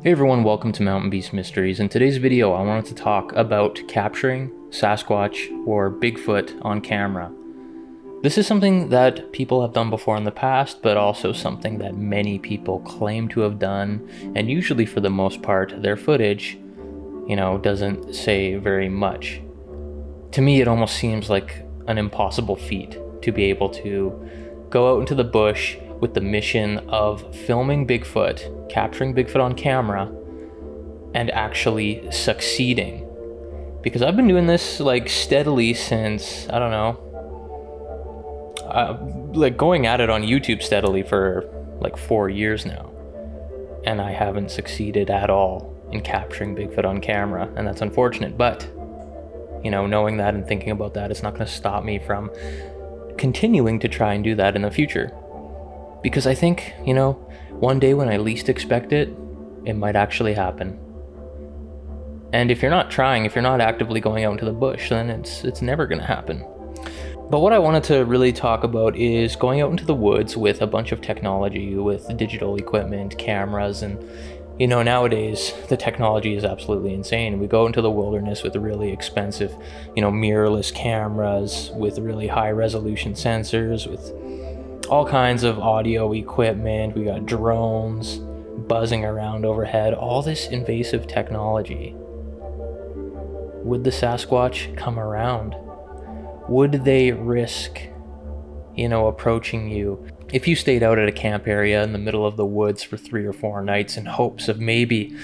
Hey everyone, welcome to Mountain Beast Mysteries. In today's video, I wanted to talk about capturing Sasquatch or Bigfoot on camera. This is something that people have done before in the past, but also something that many people claim to have done, and usually for the most part, their footage, doesn't say very much. To me, it almost seems like an impossible feat to be able to go out into the bush with the mission of filming Bigfoot, capturing Bigfoot on camera, and actually succeeding. Because I've been doing this steadily since, going at it on YouTube steadily for 4 years now. And I haven't succeeded at all in capturing Bigfoot on camera, and that's unfortunate. But, knowing that and thinking about that, it's not going to stop me from continuing to try and do that in the future. Because I think, one day when I least expect it, it might actually happen. And if you're not trying, if you're not actively going out into the bush, then it's never going to happen. But what I wanted to really talk about is going out into the woods with a bunch of technology, with digital equipment, cameras, and nowadays the technology is absolutely insane. We go into the wilderness with really expensive, mirrorless cameras, with really high resolution sensors, with all kinds of audio equipment. We got drones buzzing around overhead, all this invasive technology. Would the Sasquatch come around? Would they risk, approaching you? If you stayed out at a camp area in the middle of the woods for 3 or 4 nights in hopes of maybe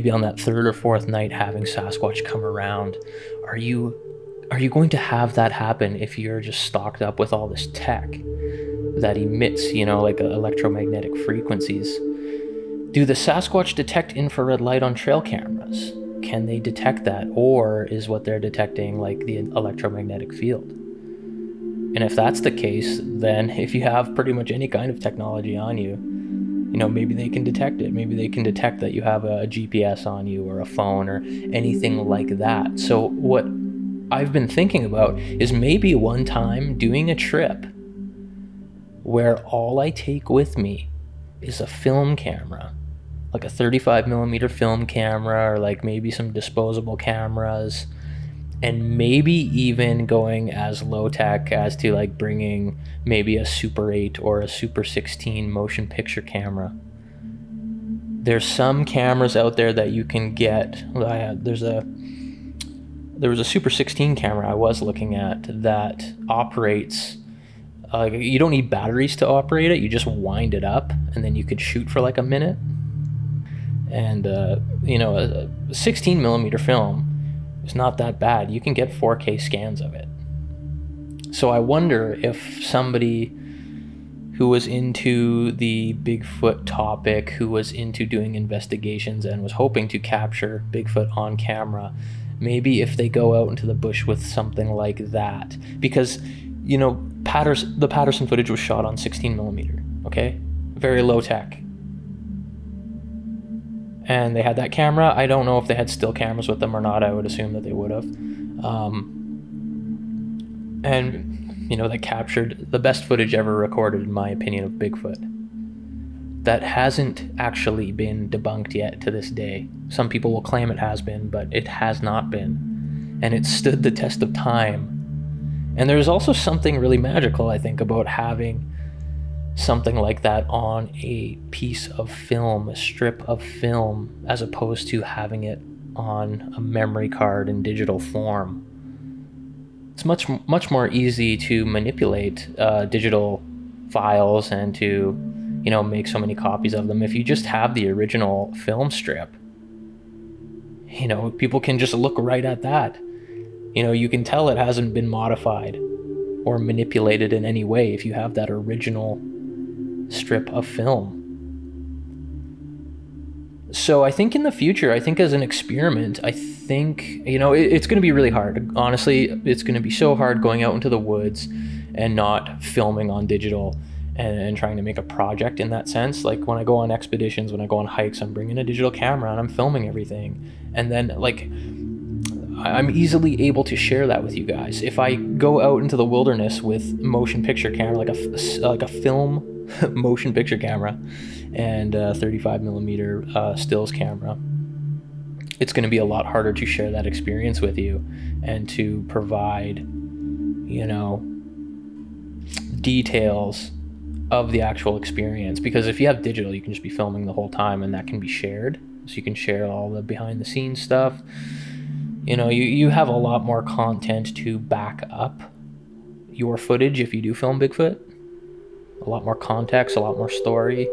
on that 3rd or 4th night having Sasquatch come around, are you going to have that happen if you're just stocked up with all this tech that emits, electromagnetic frequencies? Do the Sasquatch detect infrared light on trail cameras? Can they detect that? Or is what they're detecting the electromagnetic field? And if that's the case, then if you have pretty much any kind of technology on you, maybe they can detect it. Maybe they can detect that you have a GPS on you or a phone or anything like that. So what I've been thinking about is maybe one time doing a trip where all I take with me is a film camera, like a 35mm film camera, or maybe some disposable cameras, and maybe even going as low tech as to bringing maybe a Super 8 or a Super 16 motion picture camera. There's some cameras out there that you can get. There was a Super 16 camera I was looking at that operates, you don't need batteries to operate it, you just wind it up and then you could shoot for a minute. And a 16mm film is not that bad. You can get 4K scans of it. So I wonder if somebody who was into the Bigfoot topic, who was into doing investigations and was hoping to capture Bigfoot on camera, maybe if they go out into the bush with something like that, because the Patterson footage was shot on 16mm, okay? Very low tech. And they had that camera. I don't know if they had still cameras with them or not. I would assume that they would have. That captured the best footage ever recorded, in my opinion, of Bigfoot. That hasn't actually been debunked yet to this day. Some people will claim it has been, but it has not been. And it stood the test of time. And there's also something really magical, I think, about having something like that on a piece of film, a strip of film, as opposed to having it on a memory card in digital form. It's much more easy to manipulate digital files and to make so many copies of them if you just have the original film strip. People can just look right at that. You can tell it hasn't been modified or manipulated in any way if you have that original strip of film. So I think in the future, as an experiment, it's going to be really hard. Honestly, it's going to be so hard going out into the woods and not filming on digital and trying to make a project in that sense. When I go on expeditions, when I go on hikes, I'm bringing a digital camera and I'm filming everything. And then I'm easily able to share that with you guys. If I go out into the wilderness with motion picture camera, like a film motion picture camera and a 35 millimeter stills camera, it's going to be a lot harder to share that experience with you and to provide, details of the actual experience. Because if you have digital, you can just be filming the whole time and that can be shared. So you can share all the behind the scenes stuff. You have a lot more content to back up your footage if you do film Bigfoot. A lot more context, a lot more story.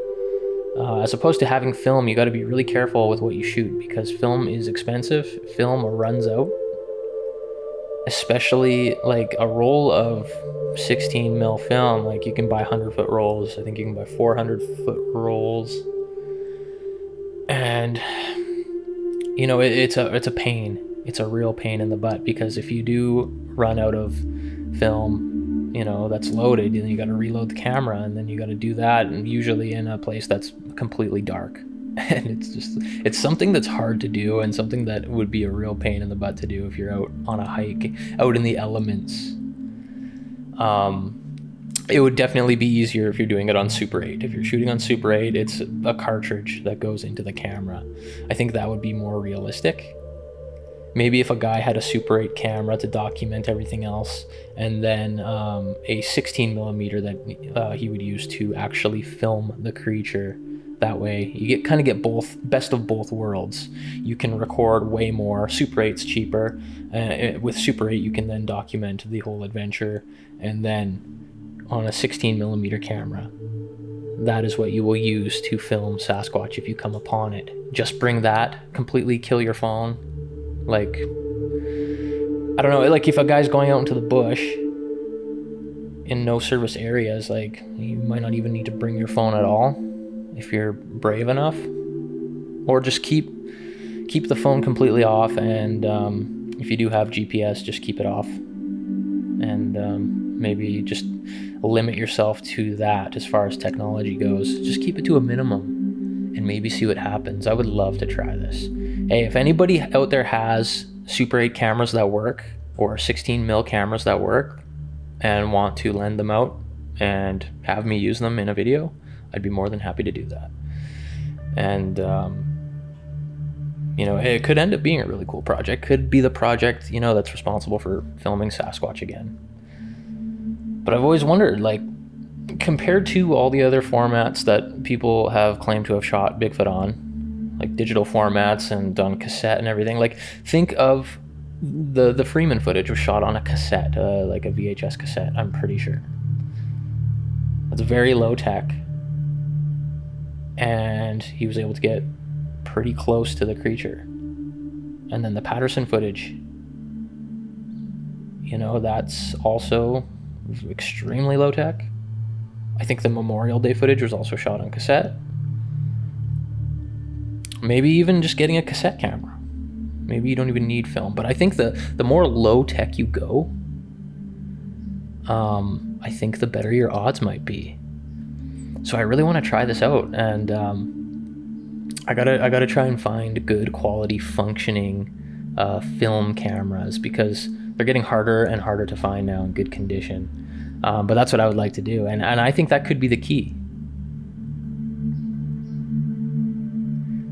As opposed to having film, you got to be really careful with what you shoot, because film is expensive. Film runs out. Especially like a roll of 16 mil film, like you can buy 100-foot rolls. I think you can buy 400-foot rolls. And it's a pain. It's a real pain in the butt, because if you do run out of film, that's loaded, and you got to reload the camera, and then you got to do that, and usually in a place that's completely dark. And it's something that's hard to do, and something that would be a real pain in the butt to do if you're out on a hike, out in the elements. It would definitely be easier if you're doing it on Super 8. If you're shooting on Super 8, it's a cartridge that goes into the camera. I think that would be more realistic. Maybe if a guy had a Super 8 camera to document everything else, and then a 16 millimeter that he would use to actually film the creature. That way you get both, best of both worlds. You can record way more. Super 8's cheaper. With Super 8 you can then document the whole adventure, and then on a 16 millimeter camera, that is what you will use to film Sasquatch if you come upon it. Just bring that, completely kill your phone. Like, I don't know, like if a guy's going out into the bush in no service areas, like you might not even need to bring your phone at all if you're brave enough. Or just keep the phone completely off, and if you do have GPS, just keep it off, and maybe just limit yourself to that as far as technology goes. Just keep it to a minimum and maybe see what happens. I would love to try this. Hey, if anybody out there has Super 8 cameras that work, or 16 mil cameras that work, and want to lend them out and have me use them in a video, I'd be more than happy to do that. And it could end up being a really cool project. Could be the project that's responsible for filming Sasquatch again. But I've always wondered, like, compared to all the other formats that people have claimed to have shot Bigfoot on, like digital formats and on cassette and everything, like think of the Freeman footage was shot on a cassette, like a VHS cassette, I'm pretty sure. It's very low tech, and he was able to get pretty close to the creature. And then the Patterson footage, that's also extremely low tech. I think the Memorial Day footage was also shot on cassette. Maybe even just getting a cassette camera. Maybe you don't even need film. But I think the more low tech you go, I think the better your odds might be. So I really want to try this out, and I gotta try and find good quality functioning film cameras, because they're getting harder and harder to find now in good condition. But that's what I would like to do, and I think that could be the key.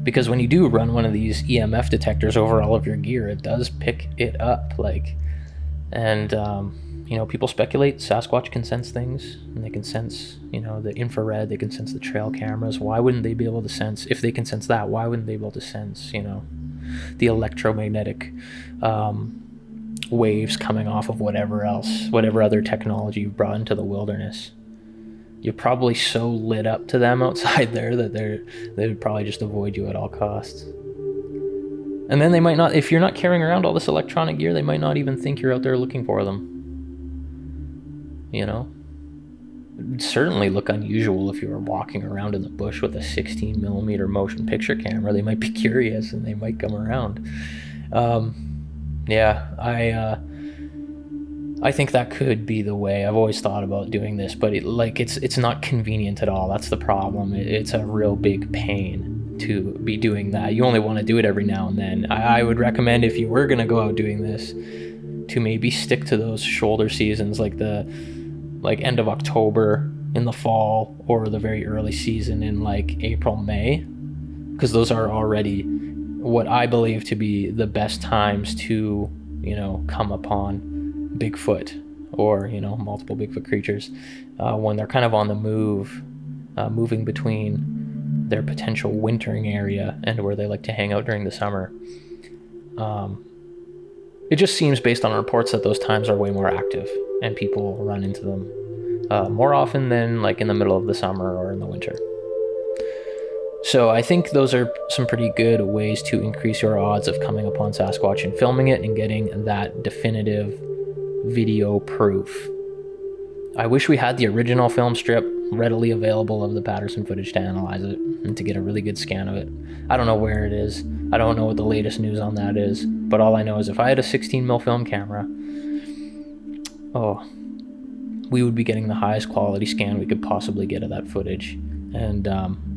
Because when you do run one of these EMF detectors over all of your gear, it does pick it up, people speculate Sasquatch can sense things, and they can sense, the infrared, they can sense the trail cameras. Why wouldn't they be able to sense, if they can sense that, why wouldn't they be able to sense, the electromagnetic waves coming off of whatever other technology you've brought into the wilderness? You're probably so lit up to them outside there that they would probably just avoid you at all costs. And then they might not, if you're not carrying around all this electronic gear, they might not even think you're out there looking for them. It would certainly look unusual if you were walking around in the bush with a 16 millimeter motion picture camera. They might be curious and they might come around. I think that could be the way. I've always thought about doing this, but it's not convenient at all. That's the problem. It's a real big pain. to be doing that. You only want to do it every now and then. I would recommend, if you were going to go out doing this, to maybe stick to those shoulder seasons, like the end of October in the fall, or the very early season in like April, May, because those are already what I believe to be the best times to, come upon Bigfoot, or, multiple Bigfoot creatures, when they're kind of on the move, moving between their potential wintering area and where they like to hang out during the summer. It just seems, based on reports, that those times are way more active and people run into them more often than like in the middle of the summer or in the winter. So I think those are some pretty good ways to increase your odds of coming upon Sasquatch and filming it and getting that definitive video proof. I wish we had the original film strip readily available of the Patterson footage to analyze it and to get a really good scan of it. I don't know where it is. I don't know what the latest news on that is, but all I know is if I had a 16mm film camera, we would be getting the highest quality scan we could possibly get of that footage. And,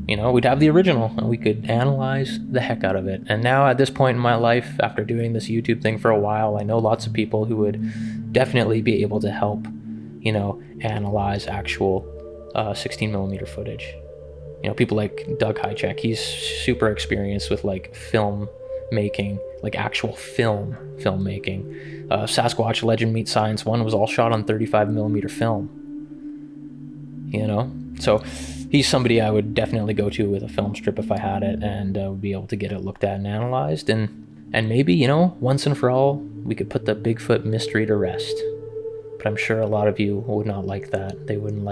we'd have the original and we could analyze the heck out of it. And now at this point in my life, after doing this YouTube thing for a while, I know lots of people who would definitely be able to help, analyze actual 16mm footage. People like Doug Hychek, he's super experienced with like film making, like actual filmmaking. Sasquatch Legend Meets Science 1 was all shot on 35mm film. So he's somebody I would definitely go to with a film strip if I had it, and would be able to get it looked at and analyzed, and maybe, once and for all, we could put the Bigfoot mystery to rest. But I'm sure a lot of you would not like that. You wouldn't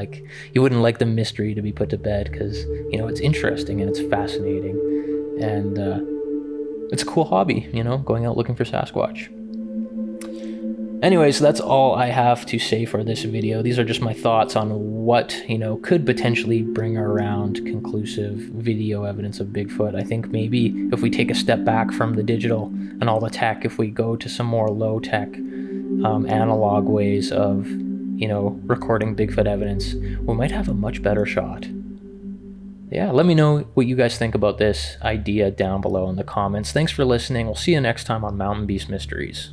like the mystery to be put to bed, because, it's interesting and it's fascinating, and it's a cool hobby, going out looking for Sasquatch. Anyways, that's all I have to say for this video. These are just my thoughts on what, could potentially bring around conclusive video evidence of Bigfoot. I think maybe if we take a step back from the digital and all the tech, if we go to some more low-tech analog ways of, recording Bigfoot evidence, we might have a much better shot. Yeah, let me know what you guys think about this idea down below in the comments. Thanks for listening. We'll see you next time on Mountain Beast Mysteries.